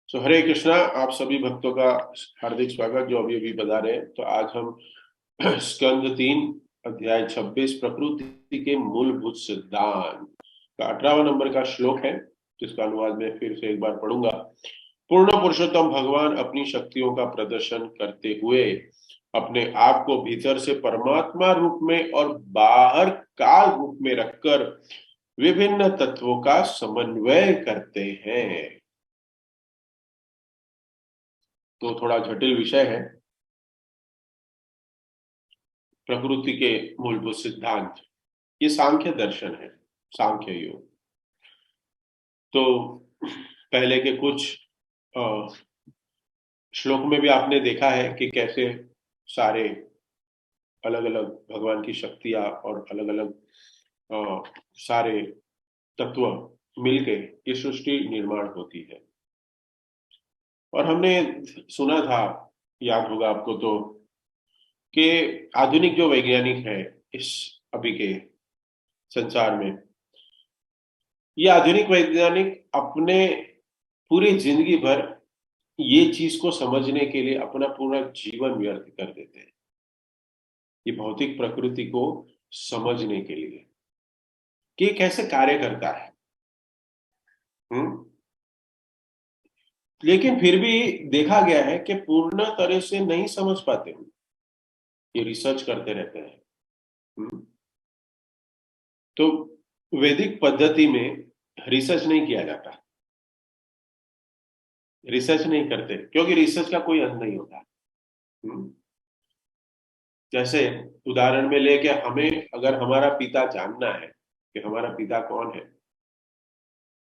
हरे कृष्णा। आप सभी भक्तों का हार्दिक स्वागत जो अभी अभी बता रहे हैं। तो आज हम स्कंद 3 अध्याय 26 प्रकृति के मूलभूत सिद्धांत का 18वां नंबर का श्लोक है, जिसका अनुवाद मैं फिर से एक बार पढ़ूंगा। पूर्ण पुरुषोत्तम भगवान अपनी शक्तियों का प्रदर्शन करते हुए अपने आप को भीतर से परमात्मा रूप में और बाहर काल रूप में रखकर विभिन्न तत्वों का समन्वय करते हैं। तो थोड़ा जटिल विषय है। प्रकृति के मूलभूत सिद्धांत, ये सांख्य दर्शन है, सांख्य योग। तो पहले के कुछ अ, श्लोक में भी आपने देखा है कि कैसे सारे अलग अलग भगवान की शक्तियां और अलग अलग सारे तत्व मिलके ये सृष्टि निर्माण होती है। और हमने सुना था, याद होगा आपको तो, कि आधुनिक जो वैज्ञानिक है इस अभी के संसार में, ये आधुनिक वैज्ञानिक अपने पूरी जिंदगी भर ये चीज को समझने के लिए अपना पूरा जीवन व्यर्थ कर देते हैं, ये भौतिक प्रकृति को समझने के लिए कि ये कैसे कार्य करता है। हम्म लेकिन फिर भी देखा गया है कि पूर्ण तरह से नहीं समझ पाते हैं, ये रिसर्च करते रहते हैं। हम्म तो वैदिक पद्धति में रिसर्च नहीं किया जाता, रिसर्च नहीं करते, क्योंकि रिसर्च का कोई अंत नहीं होता। हम्म जैसे उदाहरण में लेके हमें अगर हमारा पिता जानना है कि हमारा पिता कौन है,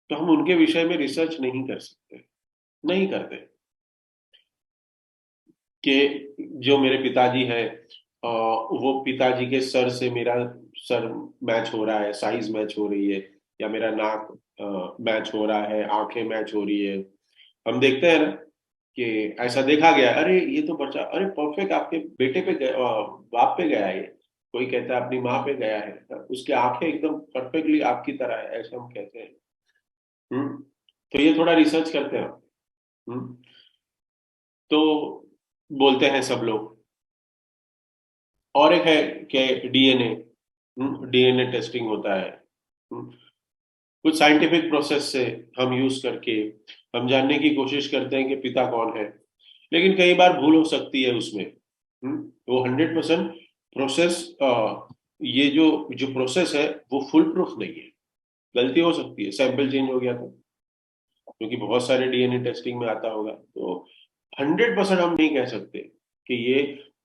तो हम उनके विषय में रिसर्च नहीं कर सकते, नहीं करते। कि जो मेरे पिताजी है, वो पिताजी के सर से मेरा सर मैच हो रहा है, साइज मैच हो रही है, या मेरा नाक मैच हो रहा है, आंखें मैच हो रही है। हम देखते हैं ना कि ऐसा देखा गया, अरे ये तो बच्चा, अरे परफेक्ट आपके बेटे पे बाप पे गया है ये। कोई कहता है अपनी माँ पे गया है, उसकी आंखें एकदम परफेक्टली आपकी तरह है, ऐसा हम कहते हैं। हम्म तो ये थोड़ा रिसर्च करते हैं। हम्म तो बोलते हैं सब लोग। और एक है कि डीएनए, डीएनए टेस्टिंग होता है। हम्म, कुछ साइंटिफिक प्रोसेस से हम यूज करके हम जानने की कोशिश करते हैं कि पिता कौन है। लेकिन कई बार भूल हो सकती है उसमें। वो 100% प्रोसेस, ये जो जो प्रोसेस है वो फुल प्रूफ नहीं है, गलती हो सकती है, सैंपल चेंज हो गया तो, क्योंकि बहुत सारे डीएनए टेस्टिंग में आता होगा। तो 100% हम नहीं कह सकते कि ये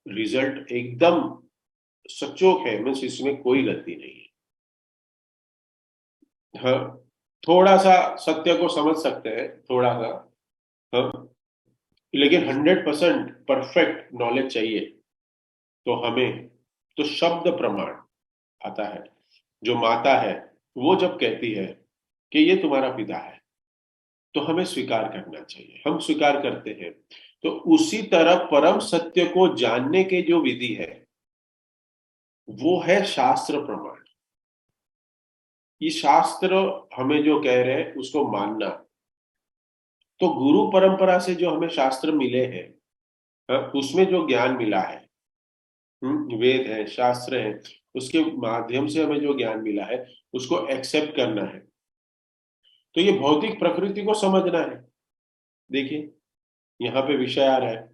रिजल्ट एकदम सचोट है, मीन्स इसमें कोई गलती नहीं है। हाँ, थोड़ा सा सत्य को समझ सकते हैं, थोड़ा सा। हाँ, लेकिन 100% परफेक्ट नॉलेज चाहिए तो हमें तो शब्द प्रमाण आता है। जो माता है वो जब कहती है कि ये तुम्हारा पिता है, तो हमें स्वीकार करना चाहिए, हम स्वीकार करते हैं। तो उसी तरह परम सत्य को जानने के जो विधि है वो है शास्त्र प्रमाण। ये शास्त्र हमें जो कह रहे हैं उसको मानना। तो गुरु परंपरा से जो हमें शास्त्र मिले हैं, उसमें जो ज्ञान मिला है, वेद है, शास्त्र है, उसके माध्यम से हमें जो ज्ञान मिला है उसको एक्सेप्ट करना है। तो ये भौतिक प्रकृति को समझना है। देखिए, यहाँ पे विषय आ रहा है।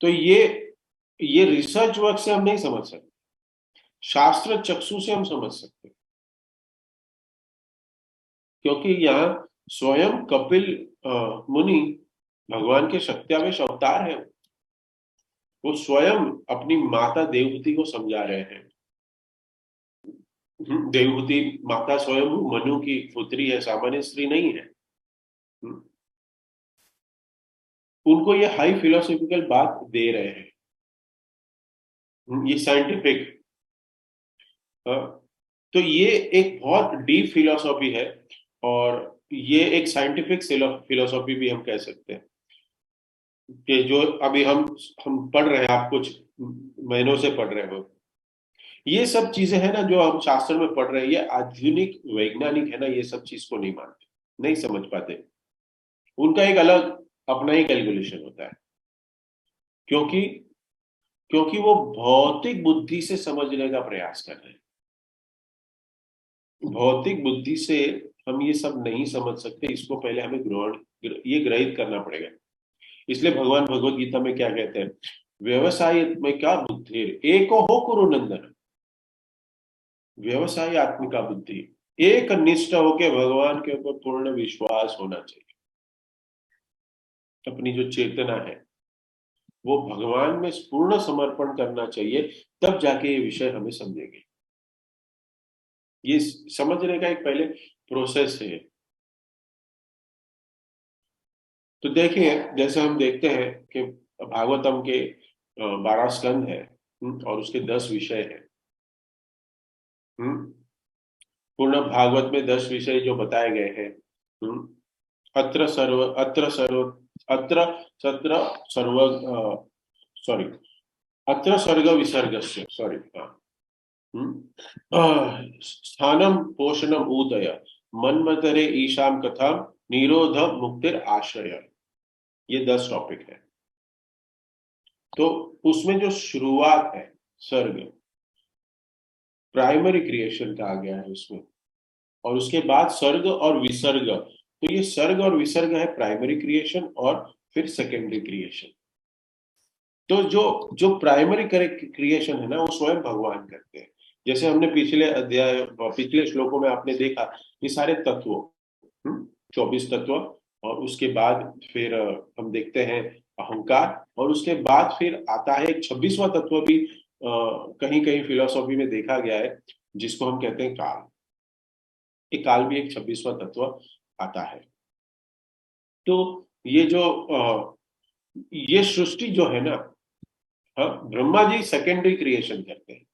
तो ये रिसर्च वर्क से हम नहीं समझ सकते, शास्त्र चक्षु से हम समझ सकते हैं। क्योंकि यहाँ स्वयं कपिल मुनि भगवान के शक्त्यावेश अवतार है। वो स्वयं अपनी माता देवहूति को समझा रहे हैं। देवहूति माता स्वयं मनु की पुत्री है, सामान्य स्त्री नहीं है। हम्म, उनको ये हाई फिलोसॉफिकल बात दे रहे हैं। ये साइंटिफिक, तो ये एक बहुत डीप फिलोसॉफी है। और ये एक साइंटिफिक फिलोसॉफी भी हम कह सकते हैं। कि जो अभी हम पढ़ रहे हैं, आप कुछ महीनों से पढ़ रहे हो, ये सब चीजें हैं ना जो हम शास्त्र में पढ़ रहे हैं, ये आधुनिक वैज्ञानिक है ना, ये सब चीज को नहीं मानते, नहीं समझ पाते। उनका एक अलग अपना ही कैलकुलेशन होता है। क्योंकि क्योंकि वो भौतिक बुद्धि से समझने का प्रयास कर रहे हैं। भौतिक बुद्धि से हम ये सब नहीं समझ सकते, इसको पहले हमें ये ग्रहित करना पड़ेगा। इसलिए भगवान भगवत गीता में क्या कहते हैं, व्यवसाय में क्या बुद्धि एको हो कुरु नंदन, व्यवसाय आत्मिका बुद्धि, एक निष्ठ होके भगवान के ऊपर पूर्ण विश्वास होना चाहिए। अपनी जो चेतना है वो भगवान में पूर्ण समर्पण करना चाहिए, तब जाके ये विषय हमें समझेंगे। ये समझने का एक पहले प्रोसेस है। तो देखिए, जैसे हम देखते हैं कि भागवतम के 12 स्कंद है, और उसके 10 विषय है। हम्म, पूर्ण भागवत में 10 विषय जो बताए गए हैं। हम्म, अत्र सत्र सर्व, सॉरी, अत्र सर्ग विसर्गस्य, सॉरी, हाँ। स्थानम पोषणम उदय मन्मतरे ईशाम कथा निरोध मुक्तिर आश्रय, ये 10 टॉपिक है। तो उसमें जो शुरुआत है, सर्ग, प्राइमरी क्रिएशन का आ गया है उसमें। और उसके बाद सर्ग और विसर्ग, तो ये सर्ग और विसर्ग है प्राइमरी क्रिएशन, और फिर सेकेंडरी क्रिएशन। तो जो जो प्राइमरी क्रिएशन है ना, वो स्वयं भगवान करते हैं। जैसे हमने पिछले अध्याय, पिछले श्लोकों में आपने देखा, ये सारे तत्व, 24 तत्व, और उसके बाद फिर हम देखते हैं अहंकार, और उसके बाद फिर आता है एक 26वां तत्व भी, कहीं कहीं फिलोसॉफी में देखा गया है, जिसको हम कहते हैं काल। ये काल भी एक 26वां तत्व आता है। तो ये जो ये सृष्टि जो है ना, हाँ, ब्रह्मा जी सेकेंडरी क्रिएशन करते हैं,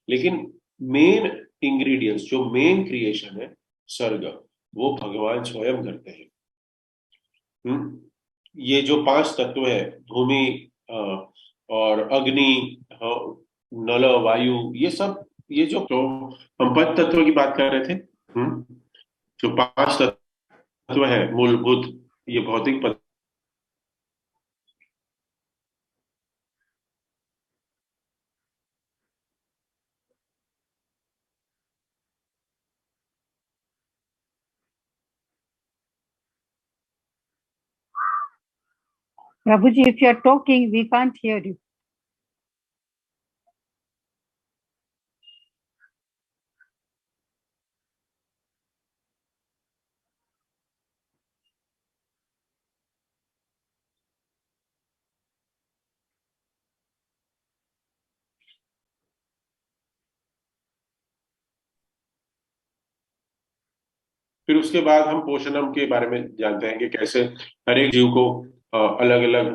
लेकिन मेन इंग्रेडिएंट्स, जो मेन क्रिएशन है सर्ग, वो भगवान स्वयं करते हैं। ये जो 5 तत्व है, भूमि, और अग्नि, नल, वायु, ये सब, ये जो, तो हम पंच तत्व की बात कर रहे थे। जो 5 तत्व है मूलभूत, ये भौतिक पदार्थ। Prabhuji, if you are talking, we can't hear you. फिर उसके बाद हम पोषणम के बारे में जानते हैं कि कैसे हर एक जीव को अलग अलग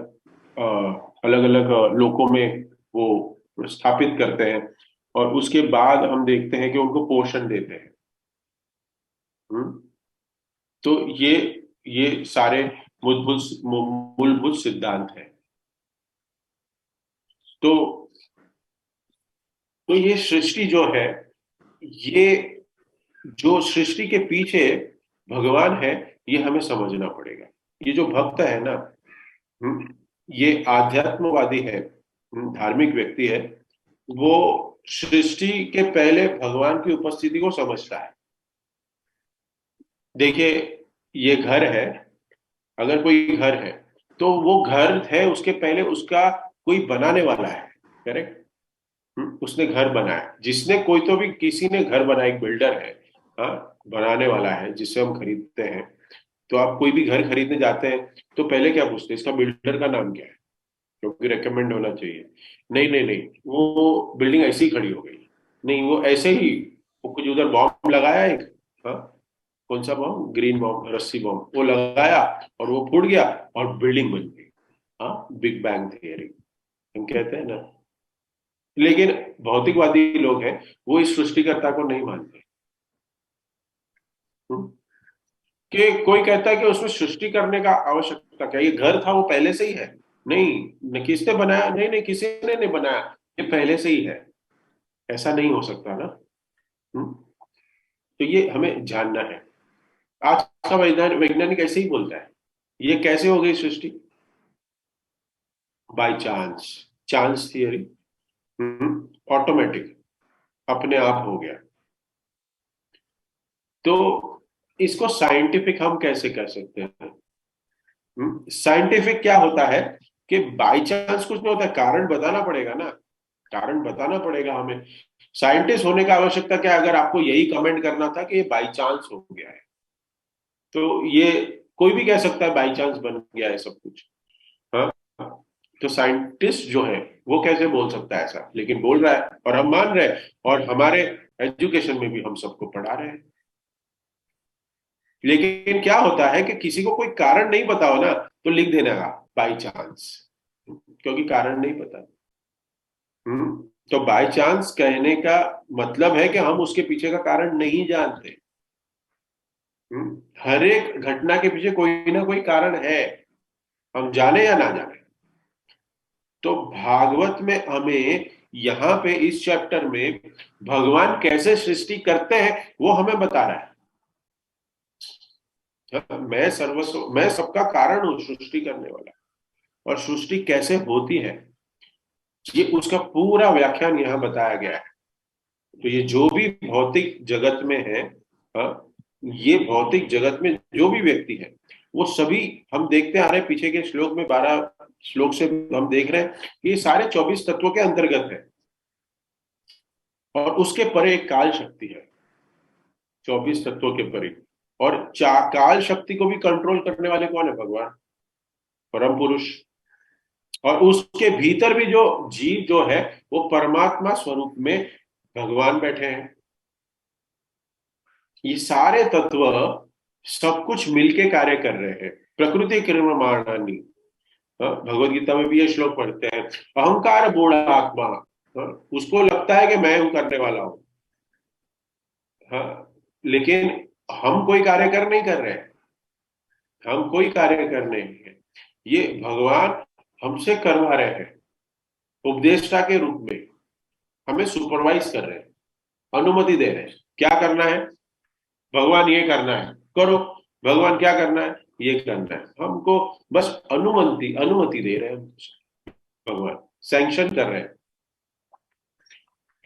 अलग अलग लोकों में वो स्थापित करते हैं, और उसके बाद हम देखते हैं कि उनको पोषण देते हैं। हम्म, तो ये सारे मूलभूत सिद्धांत हैं। तो तो ये सृष्टि जो है, ये जो सृष्टि के पीछे भगवान है, ये हमें समझना पड़ेगा। ये जो भक्त है ना, हम्म, ये आध्यात्मवादी है, धार्मिक व्यक्ति है, वो सृष्टि के पहले भगवान की उपस्थिति को समझता है। देखिए, ये घर है, अगर कोई घर है, तो वो घर है, उसके पहले उसका कोई बनाने वाला है। करेक्ट। उसने घर बनाया, जिसने, कोई तो भी किसी ने घर बनाया, एक बिल्डर है, हाँ, बनाने वाला है जिससे हम खरीदते हैं। तो आप कोई भी घर खरीदने जाते हैं, तो पहले क्या पूछते हैं, इसका बिल्डर का नाम क्या है, क्योंकि रेकमेंड होना चाहिए। नहीं नहीं नहीं, वो बिल्डिंग ऐसी ही खड़ी हो गई, नहीं वो ऐसे ही, वो कुछ उधर बॉम्ब लगाया एक, हाँ, कौन सा बॉम्ब, ग्रीन बॉम्ब, रस्सी बॉम्ब, वो लगाया और वो फूट गया और बिल्डिंग बन गई। हाँ, बिग बैंग थियरी हम कहते हैं ना। लेकिन भौतिकवादी लोग हैं, वो इस सृष्टिकर्ता को नहीं मानते। हम्म, कि कोई कहता है कि उसमें सृष्टि करने का आवश्यकता क्या, ये घर था वो पहले से ही है। नहीं, न किसने बनाया, नहीं नहीं, किसी ने नहीं बनाया, ये पहले से ही है। ऐसा नहीं हो सकता ना। हम्म, तो ये हमें जानना है। आज का वैज्ञानिक ऐसे ही बोलता है, ये कैसे हो गई सृष्टि? By chance, chance theory, automatic, अपने आप हो गया। तो इसको साइंटिफिक हम कैसे कर सकते हैं? साइंटिफिक क्या होता है कि बाय चांस कुछ नहीं होता, कारण बताना पड़ेगा ना, कारण बताना पड़ेगा हमें। साइंटिस्ट होने का आवश्यकता क्या है? अगर आपको यही कमेंट करना था कि ये बाई चांस हो गया है, तो ये कोई भी कह सकता है बाई चांस बन गया है सब कुछ। हाँ, तो साइंटिस्ट जो है वो कैसे बोल सकता है ऐसा? लेकिन बोल रहा है और हम मान रहे हैं, और हमारे एजुकेशन में भी हम सबको पढ़ा रहे हैं। लेकिन क्या होता है कि किसी को कोई कारण नहीं पता हो ना, तो लिख देना बाई चांस, क्योंकि कारण नहीं पता। तो बाय चांस कहने का मतलब है कि हम उसके पीछे का कारण नहीं जानते। हर एक घटना के पीछे कोई ना कोई कारण है, हम जाने या ना जाने। तो भागवत में हमें यहाँ पे इस चैप्टर में भगवान कैसे सृष्टि करते हैं वो हमें बता रहा है। मैं सर्वस्व, मैं सबका कारण हूं सृष्टि करने वाला, और सृष्टि कैसे होती है ये उसका पूरा व्याख्यान यहाँ बताया गया है। तो ये जो भी भौतिक जगत में है, हाँ, ये भौतिक जगत में जो भी व्यक्ति है वो सभी, हम देखते आ रहे हैं पीछे के श्लोक में, 12 श्लोक से हम देख रहे हैं ये सारे 24 तत्वों के अंतर्गत है। और उसके परे एक काल शक्ति है, 24 तत्वों के परे। और काल शक्ति को भी कंट्रोल करने वाले कौन है? भगवान, परम पुरुष। और उसके भीतर भी जो जीव जो है वो परमात्मा स्वरूप में भगवान बैठे हैं। ये सारे तत्व सब कुछ मिलके कार्य कर रहे हैं। प्रकृति कर्ममाणानि, भगवत गीता में भी ये श्लोक पढ़ते हैं। अहंकार बोला आत्मा, उसको लगता है कि मैं हूं करने वाला हूं। हाँ, लेकिन हम कोई कार्य कर नहीं कर रहे हैं, हम कोई कार्य कर नहीं है, ये भगवान हमसे करवा रहे हैं, उपदेष्टा के रूप में हमें सुपरवाइज कर रहे हैं, अनुमति दे रहे हैं। क्या करना है? भगवान ये करना है, करो। भगवान क्या करना है? ये करना है। हमको बस अनुमति अनुमति दे रहे हैं, भगवान सैंक्शन कर रहे हैं।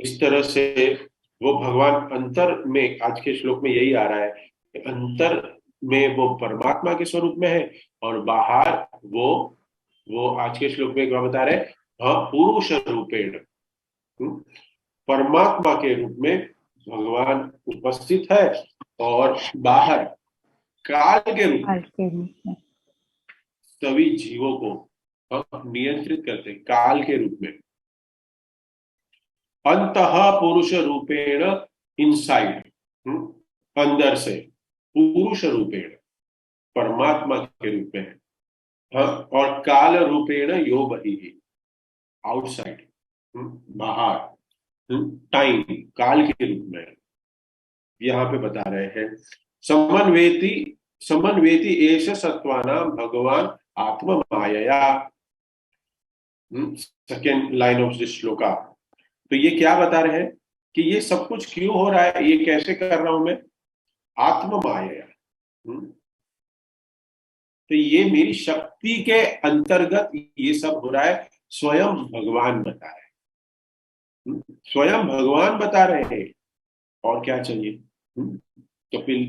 इस तरह से वो भगवान अंतर में, आज के श्लोक में यही आ रहा है कि अंतर में वो परमात्मा के स्वरूप में है, और बाहर वो आज के श्लोक में क्या बता रहे हैं? हाँ, पुरुष रूपेण, परमात्मा के रूप में भगवान उपस्थित है, और बाहर काल के रूप में काल के रूप में सभी जीवों को नियंत्रित करते हैं, काल के रूप में। अंतः पुरुष रूपेण, इनसाइड, अंदर से, पुरुष रूपेण, परमात्मा के रूप में है। हाँ, और काल रूपेण यो बहिः, आउटसाइड, बाहर, टाइम, काल के रूप में यहाँ पे बता रहे हैं। समन्वेति, समन्वेति एष सत्वानां भगवान आत्म मायया, second line of this shloka. तो ये क्या बता रहे हैं कि ये सब कुछ क्यों हो रहा है, ये कैसे कर रहा हूं मैं? आत्म माया। तो ये मेरी शक्ति के अंतर्गत ये सब हो रहा है, स्वयं भगवान बता रहे हैं। स्वयं भगवान बता रहे हैं, और क्या चाहिए? कपिल,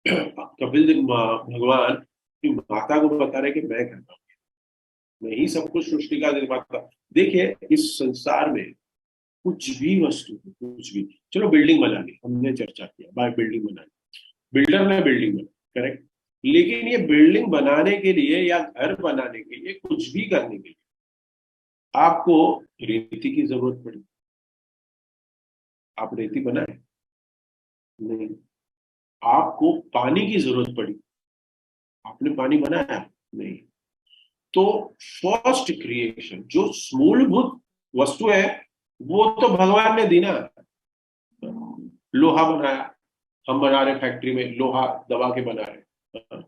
कपिल देव भगवान की माता को बता रहे कि मैं करता हूँ, मैं ही सब कुछ सृष्टि का निर्माता। देखिए इस संसार में कुछ भी वस्तु, कुछ भी, चलो बिल्डिंग बना ली, हमने चर्चा किया, बाय बिल्डिंग बना ली, बिल्डर ने बिल्डिंग बनाई, करेक्ट। लेकिन ये बिल्डिंग बनाने के लिए या घर बनाने के लिए, कुछ भी करने के लिए आपको रेती की जरूरत पड़ी। आप रेती बनाए? नहीं। आपको पानी की जरूरत पड़ी, आपने पानी बनाया? नहीं। तो फर्स्ट क्रिएशन जो मूलभूत वस्तु है वो तो भगवान ने दी ना। लोहा बनाया, हम बना रहे फैक्ट्री में लोहा दबा के बना रहे,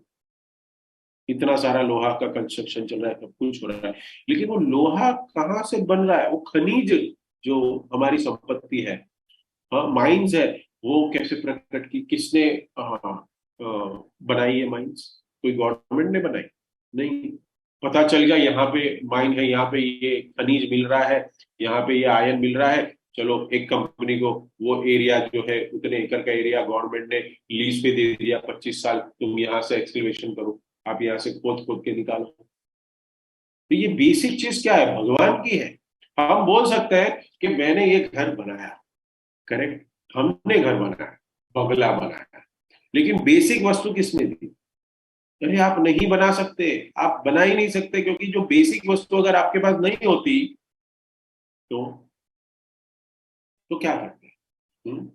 इतना सारा लोहा का कंस्ट्रक्शन चल रहा है, सब कुछ हो रहा है। लेकिन वो लोहा कहाँ से बन रहा है? वो खनिज जो हमारी संपत्ति है, हाँ, माइंस है, वो कैसे प्रकट की, किसने बनाई है माइंस? कोई गवर्नमेंट ने बनाई? नहीं, पता चल गया यहाँ पे माइन है, यहाँ पे ये खनिज मिल रहा है, यहाँ पे ये आयन मिल रहा है, चलो एक कंपनी को वो एरिया जो है उतने एकड़ का एरिया गवर्नमेंट ने लीज पे दे दिया, 25 साल तुम यहाँ से एक्सकवेशन करो, आप यहाँ से खोद खोद के निकालो। तो ये बेसिक चीज क्या है, भगवान की है। हम बोल सकते हैं कि मैंने ये घर बनाया, करेक्ट, हमने घर बनाया, बंगला बनाया, लेकिन बेसिक वस्तु किसने दी? अरे आप नहीं बना सकते, आप बना ही नहीं सकते, क्योंकि जो बेसिक वस्तु अगर आपके पास नहीं होती तो क्या करते हैं? हम्म?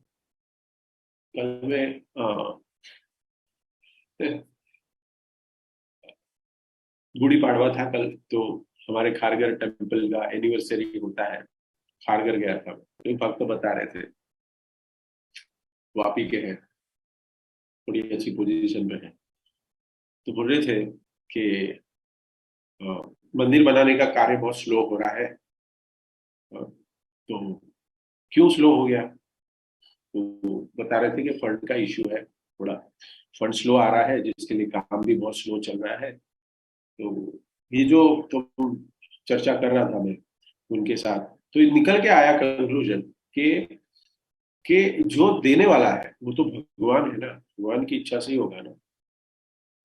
कल में गुड़ी पाड़वा था कल, तो हमारे खारगर टेम्पल का एनिवर्सरी होता है। खारगर गया था, तो भक्त बता रहे थे, वापी के हैं, थोड़ी अच्छी पोजीशन में है, तो बोल रहे थे कि अ, मंदिर बनाने का कार्य बहुत स्लो हो रहा है। तो क्यों स्लो हो गया? तो बता रहे थे कि फंड का इश्यू है, थोड़ा फंड स्लो आ रहा है, जिसके लिए काम भी बहुत स्लो चल रहा है। तो ये जो तुम चर्चा कर रहा था मैं उनके साथ, तो ये निकल के आया कंक्लूजन कि जो देने वाला है वो तो भगवान है ना, भगवान की इच्छा से ही होगा ना।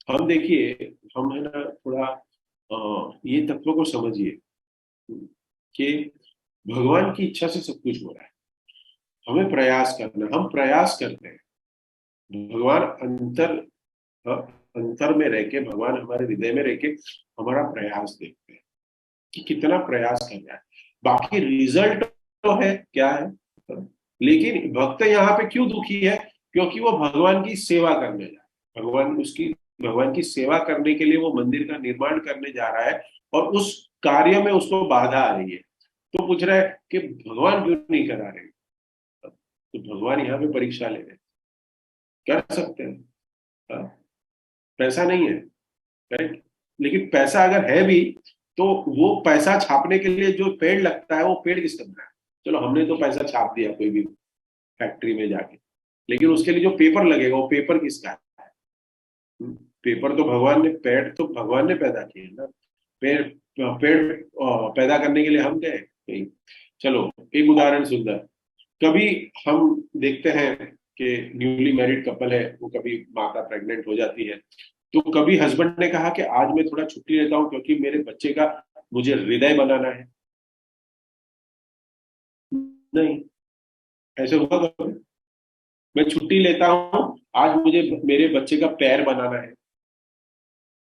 हम देखिए, हम है ना थोड़ा ये तत्व को समझिए कि भगवान की इच्छा से सब कुछ हो रहा है, हमें प्रयास करना, हम प्रयास करते हैं। भगवान हाँ, अंतर में रह के, भगवान हमारे हृदय में रह के हमारा प्रयास देखते हैं कि कितना प्रयास कर रहा है। बाकी रिजल्ट तो है क्या है, लेकिन भक्त यहाँ पे क्यों दुखी है? क्योंकि वो भगवान की सेवा करने जा रहा है, भगवान की सेवा करने के लिए वो मंदिर का निर्माण करने जा रहा है, और उस कार्य में उसको बाधा आ रही है। तो पूछ रहा है कि भगवान क्यों नहीं करा रहे? तो भगवान यहाँ पे परीक्षा ले रहे हैं, कर सकते हैं, हाँ, पैसा नहीं है, करेक्ट, लेकिन पैसा अगर है भी तो वो पैसा छापने के लिए जो पेड़ लगता है वो पेड़ किसका बना है? चलो हमने तो पैसा छाप दिया कोई भी फैक्ट्री में जाके, लेकिन उसके लिए जो पेपर लगेगा वो पेपर किसका है? पेपर तो भगवान ने, पेड़ तो भगवान ने पैदा किए ना। पेड़ पेड़ पैदा करने के लिए हम गए नहीं। चलो एक उदाहरण सुंदर, कभी हम देखते हैं कि न्यूली मैरिड कपल है, वो कभी माता प्रेग्नेंट हो जाती है, तो कभी हस्बैंड ने कहा कि आज मैं थोड़ा छुट्टी लेता हूँ क्योंकि मेरे बच्चे का मुझे हृदय बनाना है। नहीं, ऐसे हुआ कभी? मैं छुट्टी लेता हूँ, आज मुझे मेरे बच्चे का पैर बनाना है।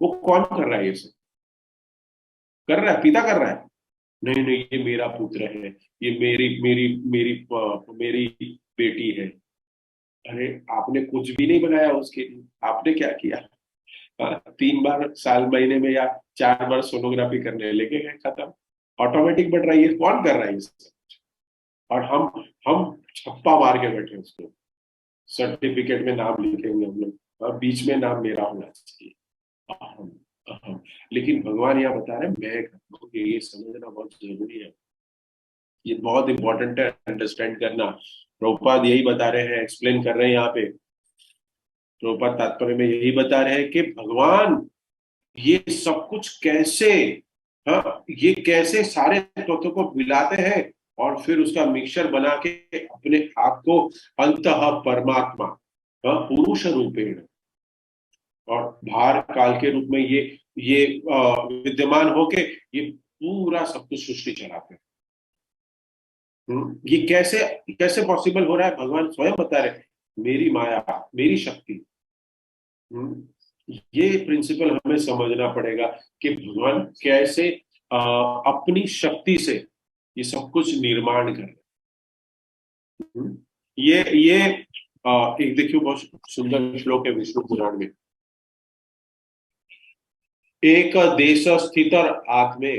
वो कौन कर रहा है ये सब? कर रहा है, पिता कर रहा है। नहीं नहीं, ये मेरा पुत्र है, ये मेरी मेरी मेरी मेरी बेटी है। अरे आपने कुछ भी नहीं बनाया उसके लिए, आपने क्या किया? 3 बार साल महीने में या 4 बार सोनोग्राफी करने लेके गए, खत्म, ऑटोमेटिक बढ़ रही है, कौन कर रहा है ये सब? और हम छप्पा मार के बैठे उसको, सर्टिफिकेट में नाम लिखेंगे हम लोग और बीच में नाम मेरा होना चाहिए, अहम, अहम। लेकिन भगवान यहाँ बता रहे हैं मैं करता हूँ, ये समझना बहुत जरूरी है, ये बहुत इंपॉर्टेंट है अंडरस्टैंड करना। प्रभुपाद यही बता रहे हैं, एक्सप्लेन कर रहे हैं यहाँ पे, प्रभुपाद तात्पर्य में यही बता रहे हैं कि भगवान ये सब कुछ कैसे, हाँ, ये कैसे सारे तत्वों को मिलाते हैं और फिर उसका मिक्सचर बना के अपने आप को अंतः परमात्मा, पुरुष रूपेण और भार काल के रूप में ये विद्यमान होके ये पूरा सब कुछ सृष्टि चलाते हैं। ये कैसे कैसे पॉसिबल हो रहा है? भगवान स्वयं बता रहे हैं, मेरी माया, मेरी शक्ति। ये प्रिंसिपल हमें समझना पड़ेगा कि भगवान कैसे अपनी शक्ति से ये सब कुछ निर्माण कर रहे हैं। ये एक देखियो बहुत सुंदर श्लोक है विष्णु पुराण में, एक देश स्थित आत्मे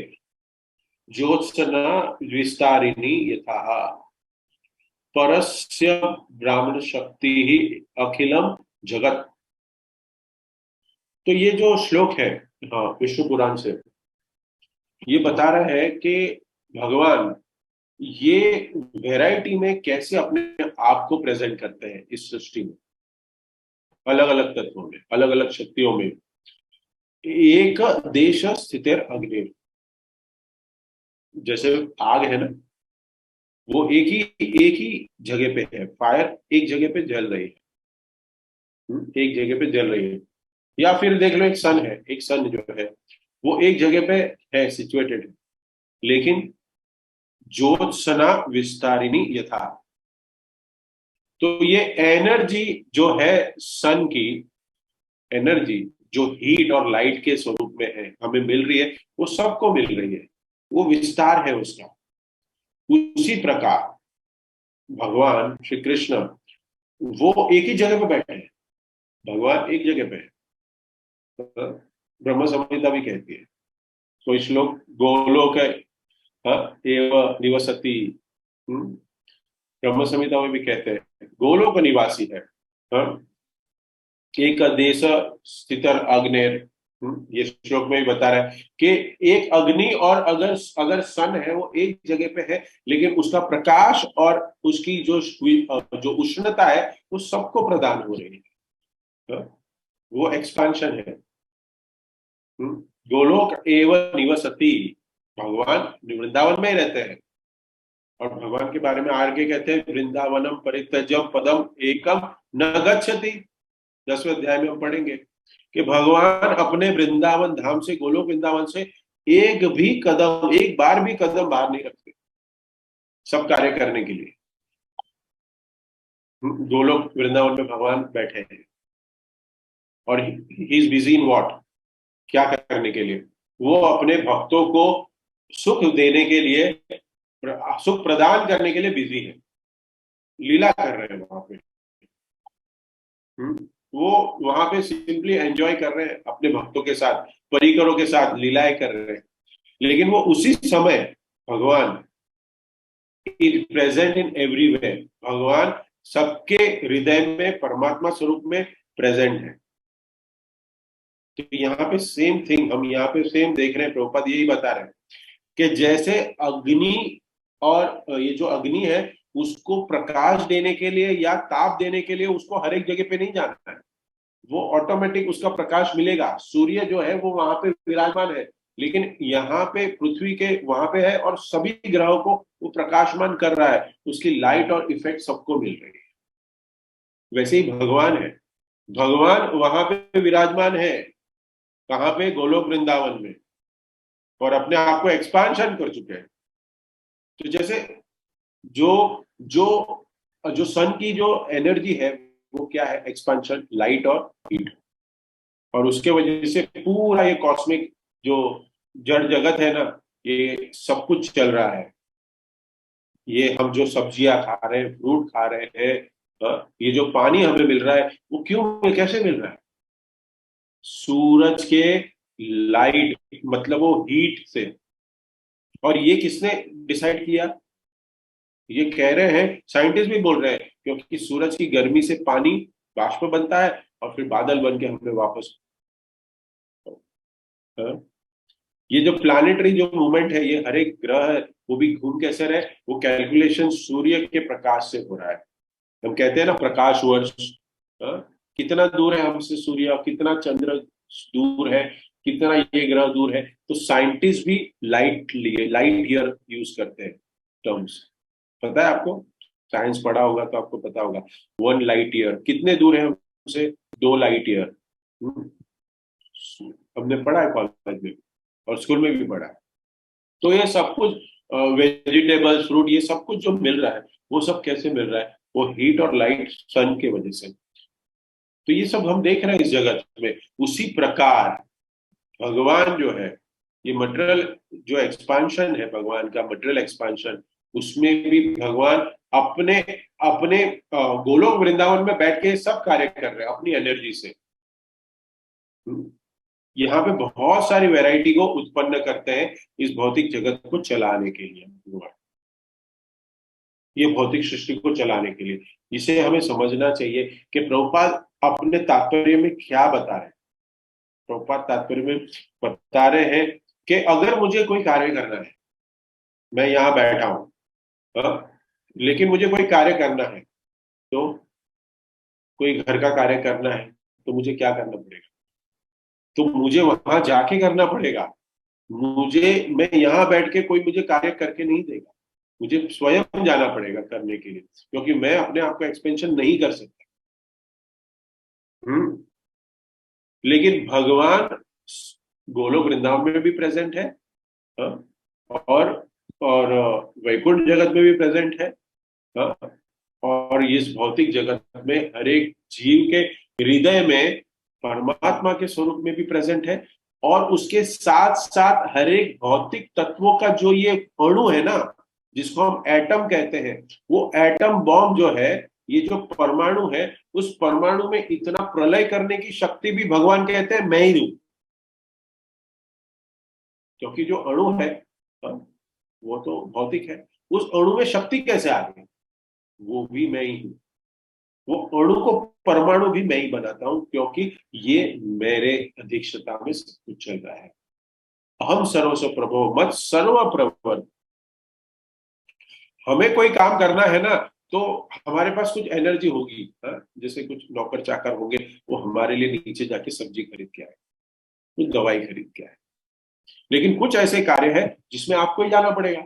ज्योत्सना विस्तारिणी यथा परस्य ब्राह्मण शक्ति ही अखिलम जगत। तो ये जो श्लोक है, हाँ, विष्णु पुराण से ये बता रहा है कि भगवान ये वैरायटी में कैसे अपने आप को प्रेजेंट करते हैं इस सृष्टि में, अलग अलग तत्वों में, अलग अलग शक्तियों में। एक देश स्थितिर अग्नि, जैसे आग है ना, वो एक ही जगह पे है, फायर एक जगह पे जल रही है। एक जगह पे जल रही है। या फिर देख लो, एक सन है, एक सन जो है वो एक जगह पे है, सिचुएटेड है, लेकिन ज्योत्सना विस्तारिणी यथा। तो ये एनर्जी जो है, सन की एनर्जी जो हीट और लाइट के स्वरूप में है, हमें मिल रही है, वो सबको मिल रही है, वो विस्तार है उसका। उसी प्रकार भगवान श्री कृष्ण वो एक ही जगह पे बैठे हैं। भगवान एक जगह पे है। ब्रह्म संहिता भी कहती है, कोई श्लोक, गोलोक एव निवसति। हम्म, ब्रह्म संहिता में भी कहते हैं गोलोक निवासी है। हाँ, एक देश स्थितर अग्नेर। ये श्लोक में भी बता रहा है कि एक अग्नि, और अगर अगर सन है वो एक जगह पे है, लेकिन उसका प्रकाश और उसकी जो उष्णता है वो सबको प्रदान हो रही है। हाँ, वो एक्सपांशन है। गोलोक एवं निवसति, भगवान वृंदावन में ही रहते हैं। और भगवान के बारे में आगे कहते हैं, वृंदावनम परित्यज्य पदम एकम न गच्छति। 10वें अध्याय में हम पढ़ेंगे कि भगवान अपने वृंदावन धाम से, गोलोक वृंदावन से एक भी कदम, एक बार भी कदम बाहर नहीं रखते, सब कार्य करने के लिए। गोलोक वृंदावन में भगवान बैठे हैं, और he is busy in what, क्या करने के लिए? वो अपने भक्तों को सुख देने के लिए, सुख प्रदान करने के लिए बिजी है, लीला कर रहे हैं वहां पे। वो वहां पे सिंपली एंजॉय कर रहे हैं अपने भक्तों के साथ, परिकरों के साथ लीलाएं कर रहे हैं। लेकिन वो उसी समय भगवान इज प्रेजेंट इन एवरीवेयर। भगवान सबके हृदय में परमात्मा स्वरूप में प्रेजेंट है। तो यहाँ पे सेम थिंग हम यहाँ पे सेम देख रहे हैं, प्रभुपाद यही बता रहे हैं कि जैसे अग्नि, और ये जो अग्नि है उसको प्रकाश देने के लिए या ताप देने के लिए उसको हर एक जगह पे नहीं जाना है, वो ऑटोमेटिक उसका प्रकाश मिलेगा। सूर्य जो है वो वहां पे विराजमान है, लेकिन यहाँ पे पृथ्वी के वहां पे है, और सभी ग्रहों को वो प्रकाशमान कर रहा है, उसकी लाइट और इफेक्ट सबको मिल रही है। वैसे ही भगवान है, भगवान वहां पे विराजमान है, कहाँ पे? गोलोक वृंदावन में, और अपने आप को एक्सपांशन कर चुके हैं। तो जैसे जो जो जो सन की जो एनर्जी है वो क्या है? एक्सपांशन, लाइट और हीट। और उसके वजह से पूरा ये कॉस्मिक जो जड़ जगत है ना, ये सब कुछ चल रहा है। ये हम जो सब्जियां खा रहे हैं, फ्रूट खा रहे हैं, ये जो पानी हमें मिल रहा है, वो क्यों, कैसे मिल रहा है? सूरज के लाइट, मतलब वो हीट से। और ये किसने डिसाइड किया? ये कह रहे हैं, साइंटिस्ट भी बोल रहे हैं, क्योंकि सूरज की गर्मी से पानी बाष्प बनता है, और फिर बादल बन के हमें वापस। ये जो प्लानिटरी जो मूवमेंट है, ये हर एक ग्रह है, वो भी घूम कैसे रहे, वो कैलकुलेशन सूर्य के प्रकाश से हो रहा है। हम कहते हैं ना, प्रकाश वर्ष। हाँ? कितना दूर है हमसे सूर्य, कितना चंद्र दूर है, कितना ये ग्रह दूर है। तो साइंटिस्ट भी लाइट ईयर यूज करते हैं टर्म्स। पता है आपको? साइंस पढ़ा होगा तो आपको पता होगा। 1 लाइट ईयर कितने दूर है हमसे? 2 लाइट ईयर। हमने पढ़ा है कॉलेज में, और स्कूल में भी पढ़ा है। तो ये सब कुछ, वेजिटेबल्स, फ्रूट, ये सब कुछ जो मिल रहा है, वो सब कैसे मिल रहा है? वो हीट और लाइट, सन के वजह से। तो ये सब हम देख रहे हैं इस जगत में। उसी प्रकार भगवान जो है, ये मटेरियल जो एक्सपांशन है, भगवान का मटेरियल एक्सपांशन, उसमें भी भगवान अपने अपने गोलोक वृंदावन में बैठ के सब कार्य कर रहे हैं अपनी एनर्जी से। यहाँ पे बहुत सारी वैरायटी को उत्पन्न करते हैं इस भौतिक जगत को चलाने के लिए भगवान, ये भौतिक सृष्टि को चलाने के लिए। इसे हमें समझना चाहिए कि प्रभुपाद अपने तात्पर्य में क्या बता रहे हैं। प्रभुपाद तात्पर्य में बता रहे हैं कि अगर मुझे कोई कार्य करना है, मैं यहाँ बैठा हूं, लेकिन मुझे कोई कार्य करना है, तो कोई घर का कार्य करना है, तो मुझे क्या करना पड़ेगा? तो मुझे वहां जाके करना पड़ेगा। मैं यहाँ बैठ के कोई मुझे कार्य करके नहीं देगा, मुझे स्वयं जाना पड़ेगा करने के लिए, क्योंकि मैं अपने आप का एक्सपेंशन नहीं कर सकता। हम्म। लेकिन भगवान गोलोक वृंदावन में भी प्रेजेंट है, हाँ? और वैकुंठ जगत में भी प्रेजेंट है, हाँ? और इस भौतिक जगत में हर एक जीव के हृदय में परमात्मा के स्वरूप में भी प्रेजेंट है। और उसके साथ साथ हर एक भौतिक तत्वों का जो ये अणु है ना, जिसको हम एटम कहते हैं, वो एटम बॉम्ब जो है, ये जो परमाणु है, उस परमाणु में इतना प्रलय करने की शक्ति भी भगवान कहते हैं मैं ही हूं। क्योंकि जो अणु है, हाँ, वो तो भौतिक है, उस अणु में शक्ति कैसे आ गई, वो भी मैं ही हूं। वो अणु को परमाणु भी मैं ही बनाता हूं, क्योंकि ये मेरे अध्यक्षता में सब कुछ चल रहा है। हम सर्वस्व प्रभो मत सर्व प्रभु। हमें कोई काम करना है ना, तो हमारे पास कुछ एनर्जी होगी, हाँ? जैसे कुछ नौकर चाकर होंगे, वो हमारे लिए नीचे जाके सब्जी खरीद के आए, कुछ दवाई खरीद के आए। लेकिन कुछ ऐसे कार्य है जिसमें आपको ही जाना पड़ेगा,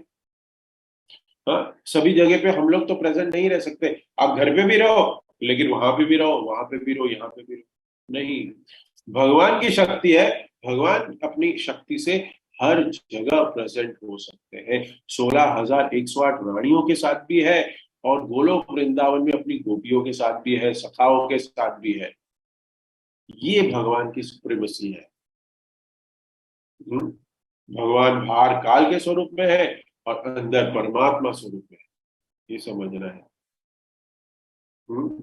हाँ? सभी जगह पे हम लोग तो प्रेजेंट नहीं रह सकते। आप घर पे भी रहो, लेकिन वहां पे भी रहो, वहां पे भी रहो, यहाँ पे भी रहो, नहीं। भगवान की शक्ति है, भगवान अपनी शक्ति से हर जगह प्रेजेंट हो सकते हैं। 16,108 रानियों के साथ भी है, और गोलोक वृंदावन में अपनी गोपियों के साथ भी है, सखाओं के साथ भी है। ये भगवान की सुप्रीमेसी है। हम्म। भगवान बाहर काल के स्वरूप में है, और अंदर परमात्मा स्वरूप में है, ये समझना है। हम्म।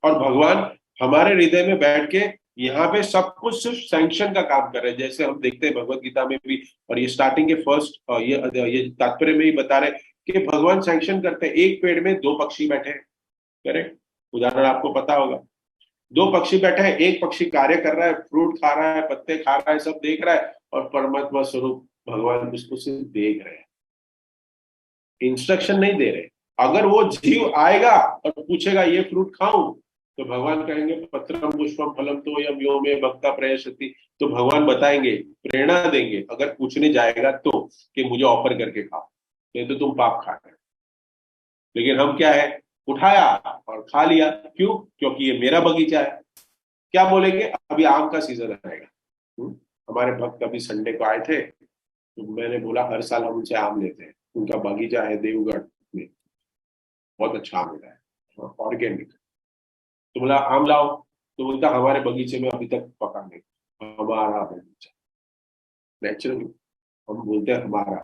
और भगवान हमारे हृदय में बैठ के यहाँ पे सब कुछ सिर्फ सैंक्शन का काम कर रहे हैं, जैसे हम देखते हैं भगवत गीता में भी। और ये स्टार्टिंग के फर्स्ट ये तात्पर्य में ही बता रहे कि भगवान सैंक्शन करते हैं। एक पेड़ में दो पक्षी बैठे हैं, करेक्ट, उदाहरण आपको पता होगा। दो पक्षी बैठे हैं, एक पक्षी कार्य कर रहा है, फ्रूट खा रहा है, पत्ते खा रहा है, सब देख रहा है, और परमात्मा स्वरूप भगवान उसको सिर्फ देख रहे हैं, इंस्ट्रक्शन नहीं दे रहे। अगर वो जीव आएगा और पूछेगा ये फ्रूट खाऊं, तो भगवान कहेंगे पत्रम पुष्पम फलम तो यम यो में भक्ता प्रयशति। तो भगवान बताएंगे, प्रेरणा देंगे, अगर पूछने जाएगा तो, कि मुझे ऑफर करके खाओ, नहीं तो तुम पाप खा रहे हो। लेकिन हम क्या है, उठाया और खा लिया। क्यों? क्योंकि ये मेरा बगीचा है। क्या बोलेंगे, अभी आम का सीजन आएगा। हमारे भक्त अभी संडे को आए थे, तो मैंने बोला हर साल हम उनसे आम लेते हैं, उनका बगीचा है देवगढ़ में, बहुत अच्छा आम मिला है, ऑर्गेनिक। तो बोला आम लाओ, तो बोलता हमारे बगीचे में अभी तक पका नहीं। हमारा बगीचा, नेचुरली हम बोलते हैं हमारा।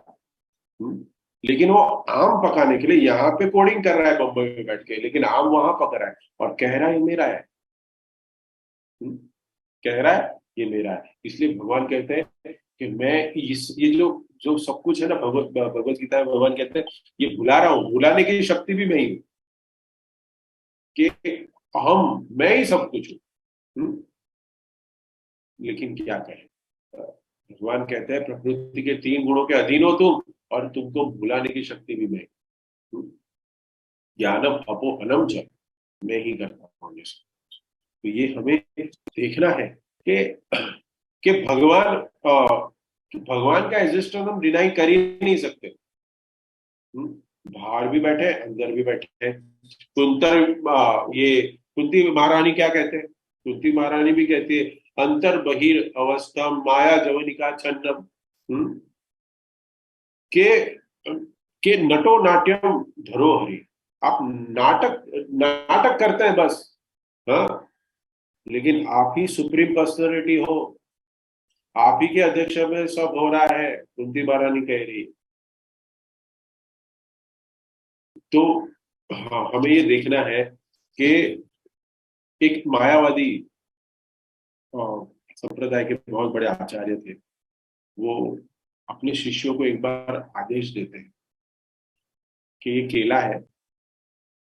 हम्म। लेकिन वो आम पकाने के लिए यहाँ पे कोडिंग कर रहा है बम्बई में बैठ के, लेकिन आम वहां पक रहा है और कह रहा है ये मेरा है। हम्म। कह रहा है ये मेरा है। इसलिए भगवान कहते हैं कि मैं इस ये जो जो सब कुछ है ना, भगवत गीता में भगवान कहते हैं ये भुला रहा हूँ, भुलाने की शक्ति भी मैं ही हूँ, कि मैं ही सब कुछ हूँ। हम्म। लेकिन क्या कहें, भगवान कहते हैं प्रकृति के 3 गुणों के अधीन हो तुम, और तुमको भुलाने की शक्ति भी मैं हूँ। ज्ञानम अपोहनम च, मैं ही करता हूँ ये सब। तो ये हमें देखना है कि भगवान कि भगवान का एग्जिस्टेंस हम डिनाई कर ही नहीं सकते। बाहर भी बैठे, अंदर भी बैठे। कुंतर ये कुंती महारानी क्या कहते हैं, कुंती महारानी भी कहती है अंतर बहिर अवस्था माया जवनिका छन्नम। के के नटो नाट्यम धरोहरी। आप नाटक नाटक करते हैं बस, हाँ? लेकिन आप ही सुप्रीम पर्सनालिटी हो, आप ही के अध्यक्ष में सब हो रहा है, कुंती महारानी कह रही है। तो हाँ, हमें ये देखना है कि एक मायावादी संप्रदाय के बहुत बड़े आचार्य थे, वो अपने शिष्यों को एक बार आदेश देते हैं कि ये केला है,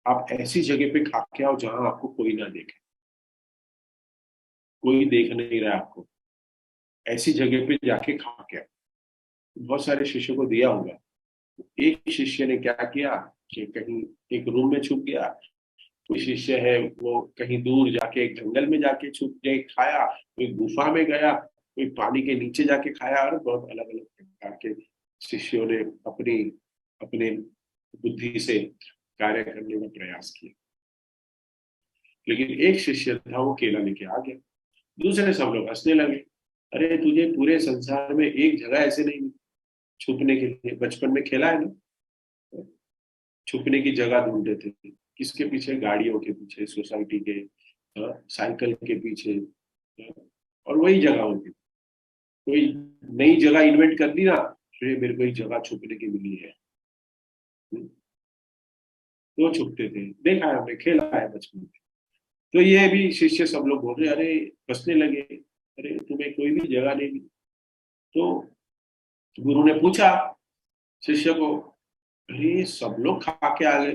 आप ऐसी जगह पे खा के आओ जहां आपको कोई ना देखे, कोई देख नहीं रहा आपको, ऐसी जगह पे जाके खा के आओ। बहुत सारे शिष्यों को दिया होगा। एक शिष्य ने क्या किया कि कहीं एक रूम में छुप गया, कोई शिष्य है वो कहीं दूर जाके एक जंगल में जाके छुप गए खाया, कोई गुफा में गया, कोई पानी के नीचे जाके खाया, और बहुत अलग अलग प्रकार के शिष्यों ने अपनी अपने बुद्धि से कार्य करने का प्रयास किया। लेकिन एक शिष्य था, वो केला लेके आ गया। दूसरे सब लोग हंसने लगे, अरे तुझे पूरे संसार में एक जगह ऐसे नहीं मिली छुपने के लिए, बचपन में खेला है ना, छुपने की जगह ढूंढते थे, किसके पीछे, गाड़ियों के पीछे, सोसाइटी के, साइकिल के पीछे, और वही जगह होती। कोई नई जगह इन्वेंट कर दी ना, फिर मेरे को एक जगह छुपने की मिली है, तो छुपते थे, देखा है हमने, खेला है बचपन में। तो ये भी शिष्य सब लोग बोल रहे, अरे हंसने लगे, अरे तुम्हें कोई भी जगह नहीं मिली। तो गुरु ने पूछा शिष्य को, अरे सब लोग खा के आ गए,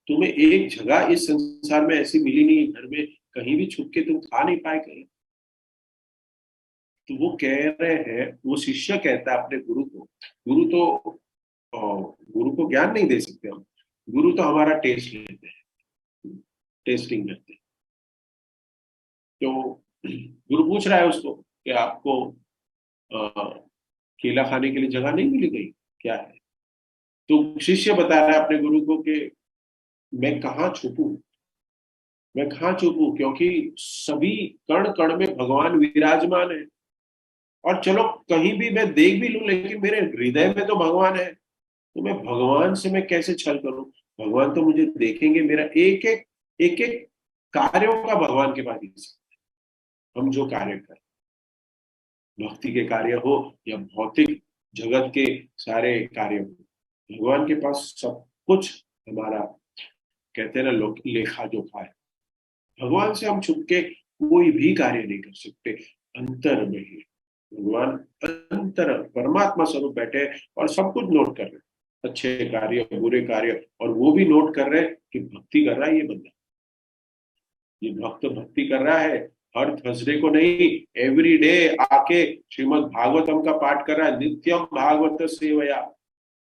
तुम्हें एक जगह इस संसार में ऐसी मिली नहीं, घर में कहीं भी छुप के तुम खा नहीं पाए कहीं? तो वो कह रहे हैं, वो शिष्य कहता है अपने गुरु को, गुरु तो गुरु को ज्ञान नहीं दे सकते हम, गुरु तो हमारा टेस्ट लेते हैं, टेस्टिंग करते हैं। तो गुरु पूछ रहा है उसको कि आपको अ, केला खाने के लिए जगह नहीं मिली गई क्या है? तो शिष्य बता रहा है अपने गुरु को कि मैं कहाँ छुपूं, मैं कहाँ छुपूं, क्योंकि सभी कण कण में भगवान विराजमान है। और चलो कहीं भी मैं देख भी लूं, लेकिन मेरे हृदय में तो भगवान है, तो मैं भगवान से मैं कैसे छल करूं? भगवान तो मुझे देखेंगे, मेरा एक एक कार्यों का भगवान के पास हिस्सा है। हम जो कार्य करें, भक्ति के कार्य हो या भौतिक जगत के सारे कार्य हो, भगवान के पास सब कुछ हमारा, कहते हैं ना लोग, लेखा जोखा है। भगवान से हम छुप के कोई भी कार्य नहीं कर सकते। अंतर में ही भगवान, अंतर परमात्मा स्वरूप बैठे और सब कुछ नोट कर रहे हैं, अच्छे कार्य, बुरे कार्य, और वो भी नोट कर रहे हैं कि भक्ति कर रहा है ये बंदा, ये भक्त भक्ति कर रहा है, हर थर्सडे को नहीं, एवरी डे आके श्रीमद् भागवतम का पाठ कर रहा है, नित्यम भागवत सेवया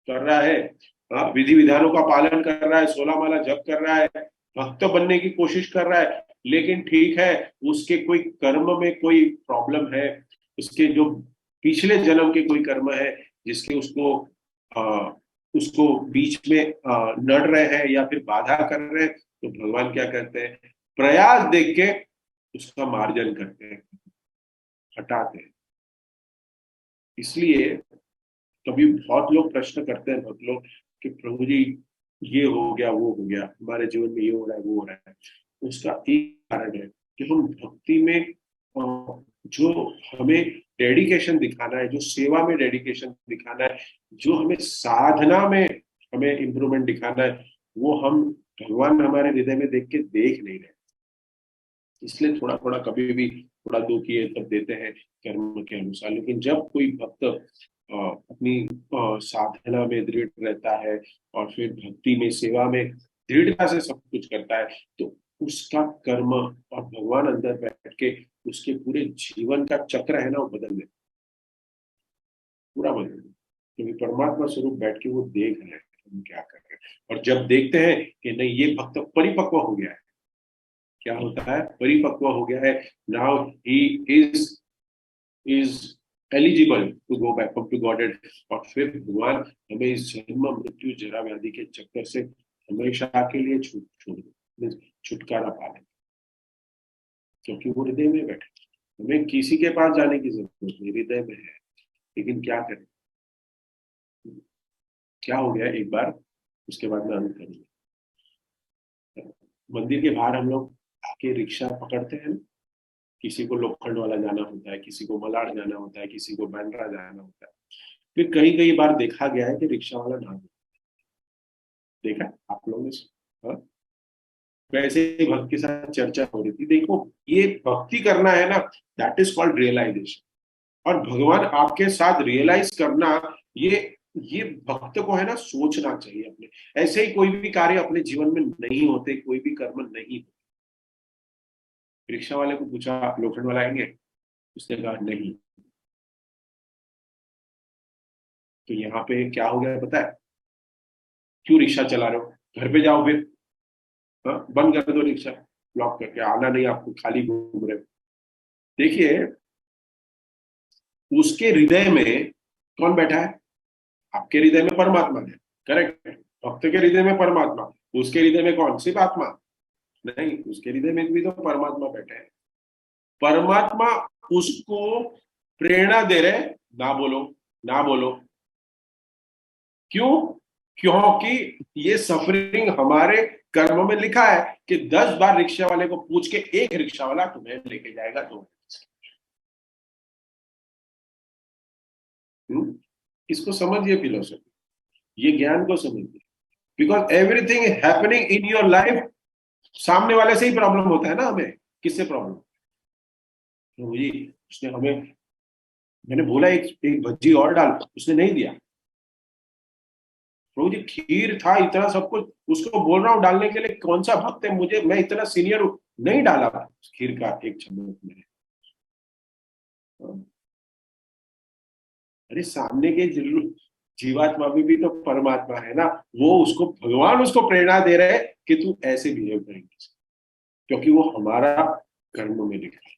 कर रहा है, विधि विधानों का पालन कर रहा है, 16 माला जप कर रहा है, भक्त बनने की कोशिश कर रहा है। लेकिन ठीक है, उसके कोई कर्म में कोई प्रॉब्लम है, उसके जो पिछले जन्म के कोई कर्म है जिसके उसको बीच में नड़ रहे हैं या फिर बाधा कर रहे हैं, तो भगवान क्या करते हैं, प्रयास देख के उसका मार्जन करते हैं, हटाते हैं। इसलिए कभी बहुत लोग प्रश्न करते हैं, बहुत लोग, कि प्रभु जी ये हो गया, वो हो गया, हमारे जीवन में ये हो रहा है, वो हो रहा है। उसका एक कारण है कि हम भक्ति में जो हमें डेडिकेशन दिखाना है, जो सेवा में डेडिकेशन दिखाना है, जो हमें साधना में हमें इम्प्रूवमेंट दिखाना है, वो हम भगवान हमारे हृदय में देख के देख नहीं रहे। इसलिए थोड़ा थोड़ा कभी भी थोड़ा दुख ये तब देते हैं कर्म के अनुसार। लेकिन जब कोई भक्त अपनी साधना में दृढ़ रहता है और फिर भक्ति में, सेवा में दृढ़ता से सब कुछ करता है, तो उसका कर्म और भगवान अंदर बैठ के उसके पूरे जीवन का चक्र है ना, वो बदल देता, पूरा बदल देता। क्योंकि परमात्मा स्वरूप बैठ के वो देख रहे हैं हम क्या कर रहे हैं। और जब देखते हैं कि नहीं, ये भक्त परिपक्व हो गया है, क्या होता है, परिपक्व हो गया है, now he is is eligible to go back up to godhead. और फिर भगवान हमें इस जन्म मृत्यु जरा व्याधि के चक्कर से हमेशा के लिए छुटकारा पा ले, क्योंकि वो हृदय में बैठे। हमें किसी के पास जाने की जरूरत नहीं, हृदय में है। लेकिन क्या करें, क्या हो गया एक बार, उसके बाद में अंत करेंगे। मंदिर के बाहर हम लोग आके रिक्शा पकड़ते हैं, किसी को लोखंड वाला जाना होता है, किसी को मलाड जाना होता है, किसी को बैंड्रा जाना होता है। फिर कई कई बार देखा गया है कि रिक्शा वाला ना, देखा है आप लोगों ने? हाँ? वैसे ही भक्त के साथ चर्चा हो रही थी, देखो ये भक्ति करना है ना, दैट इज कॉल्ड रियलाइजेशन। और भगवान आपके साथ रियलाइज करना, ये ये भक्त को है ना सोचना चाहिए अपने। ऐसे ही कोई भी कार्य अपने जीवन में नहीं होते, कोई भी कर्म नहीं होते। रिक्शा वाले को पूछा, लोखंड वाला आएंगे? उसने कहा नहीं। तो यहाँ पे क्या हो गया पता है? क्यों रिक्शा चला रहे हो, घर पे जाओ फिर, हाँ? बंद कर दो रिक्शा, ब्लॉक करके, आना नहीं आपको, खाली घूम रहे हो। देखिए, उसके हृदय में कौन बैठा है? आपके हृदय में परमात्मा है, करेक्ट। भक्त के हृदय में परमात्मा, उसके हृदय में कौन? सिर्फ आत्मा? नहीं, उसके हृदय में भी तो परमात्मा बैठे हैं। परमात्मा उसको प्रेरणा दे रहे, ना बोलो, ना बोलो। क्यों? क्योंकि ये सफरिंग हमारे कर्म में लिखा है कि 10 बार रिक्शा वाले को पूछ के एक रिक्शा वाला तुम्हें लेके जाएगा। तो इसको समझिए, फिलोसफी, ये ज्ञान को समझिए। Because everything happening in your life सामने वाले से ही प्रॉब्लम होता है ना। हमें किससे प्रॉब्लम? तो जी उसने हमें, मैंने बोला एक एक भज्जी और डाल, उसने नहीं दिया। प्रभु जी खीर था, इतना सब कुछ, उसको बोल रहा हूँ डालने के लिए, कौन सा भक्त है मुझे, मैं इतना सीनियर हूं, नहीं डाला खीर का एक चम्मच मैंने। अरे सामने के जीवात्मा भी तो परमात्मा है ना। वो उसको, भगवान उसको प्रेरणा दे रहे हैं कि तू ऐसे बिहेव करेंगे, क्योंकि वो हमारा कर्म में लिखा है।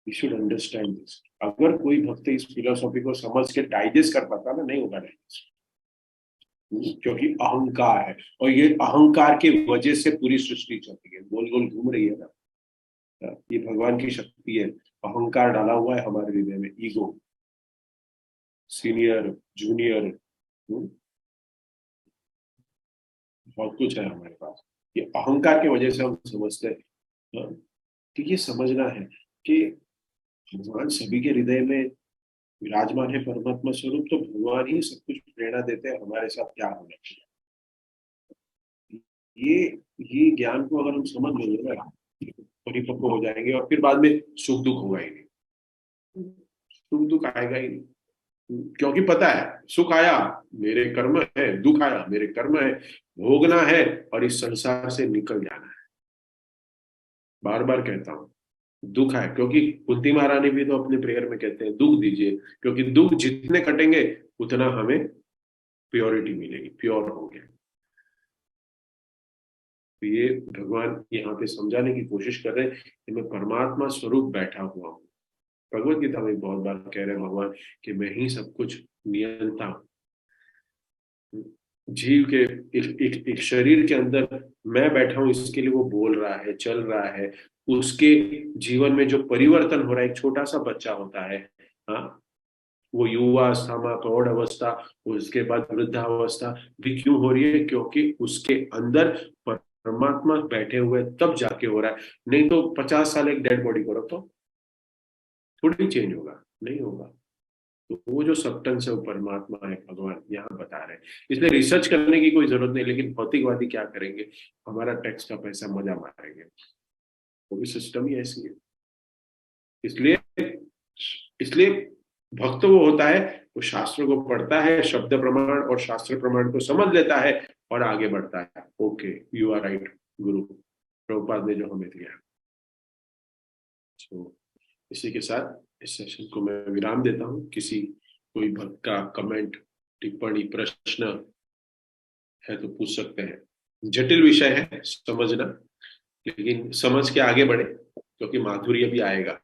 You should understand this. अगर कोई भक्त इस फिलोसॉफी को समझ के डाइजेस्ट कर पाता ना, नहीं होगा डाइजेस्ट। क्योंकि अहंकार है, और ये अहंकार की वजह से पूरी सृष्टि चलती है, गोल गोल घूम रही है ना। ये भगवान की शक्ति है। अहंकार डाला हुआ है हमारे हृदय में, ईगो, सीनियर, जूनियर, बहुत कुछ है हमारे पास। ये अहंकार की वजह से हम समझते हैं। कि ये समझना है कि भगवान सभी के हृदय में विराजमान है, परमात्मा स्वरूप, तो भगवान ही सब कुछ प्रेरणा देते हैं हमारे साथ क्या होना चाहिए। ये ये ज्ञान को अगर हम समझ लेंगे ना, परिपक्व हो जाएंगे, और फिर बाद में सुख दुख होगा ही नहीं। सुख दुख आएगा ही नहीं, क्योंकि पता है सुख आया मेरे कर्म है, दुख आया मेरे कर्म है, भोगना है और इस संसार से निकल जाना है। बार बार कहता हूँ, दुख है, क्योंकि कुंती महारानी भी तो अपने प्रेयर में कहते हैं दुख दीजिए, क्योंकि दुख जितने कटेंगे उतना हमें प्योरिटी मिलेगी, प्योर होंगे। तो ये भगवान यहाँ पे समझाने की कोशिश कर रहे हैं कि मैं परमात्मा स्वरूप बैठा हुआ हूँ। भगवत गीता में बहुत बार कह रहे हैं भगवान कि मैं ही सब कुछ नियंता हूँ। जीव के एक शरीर के अंदर मैं बैठा हूं, इसके लिए वो बोल रहा है, चल रहा है। उसके जीवन में जो परिवर्तन हो रहा है, एक छोटा सा बच्चा होता है, हाँ, वो युवा अवस्था में, प्रौढ़ अवस्था, उसके बाद वृद्धावस्था भी क्यों हो रही है? क्योंकि उसके अंदर परमात्मा बैठे हुए, तब जाके हो रहा है। नहीं तो 50 साल एक डेड बॉडी को रखो, थोड़ी चेंज होगा, नहीं होगा। तो वो जो सब्सटेंस है वो परमात्मा है, भगवान यहाँ बता रहे हैं। इसलिए रिसर्च करने की कोई जरूरत नहीं, लेकिन भौतिकवादी क्या करेंगे? हमारा टैक्स का पैसा मजा मारेंगे। वो भी सिस्टम ही ऐसी है। इसलिए इसलिए भक्त वो होता है, वो शास्त्र को पढ़ता है, शब्द प्रमाण और शास्त्र प्रमाण को समझ लेता है और आगे बढ़ता है। ओके, यू आर राइट गुरु, प्रभुपाद ने जो हमें दिया। तो इसी के साथ इस सेशन को मैं विराम देता हूँ। किसी कोई भक्त का कमेंट, टिप्पणी, प्रश्न है तो पूछ सकते हैं। जटिल विषय है समझना, लेकिन समझ के आगे बढ़े, क्योंकि माधुर्य भी आएगा।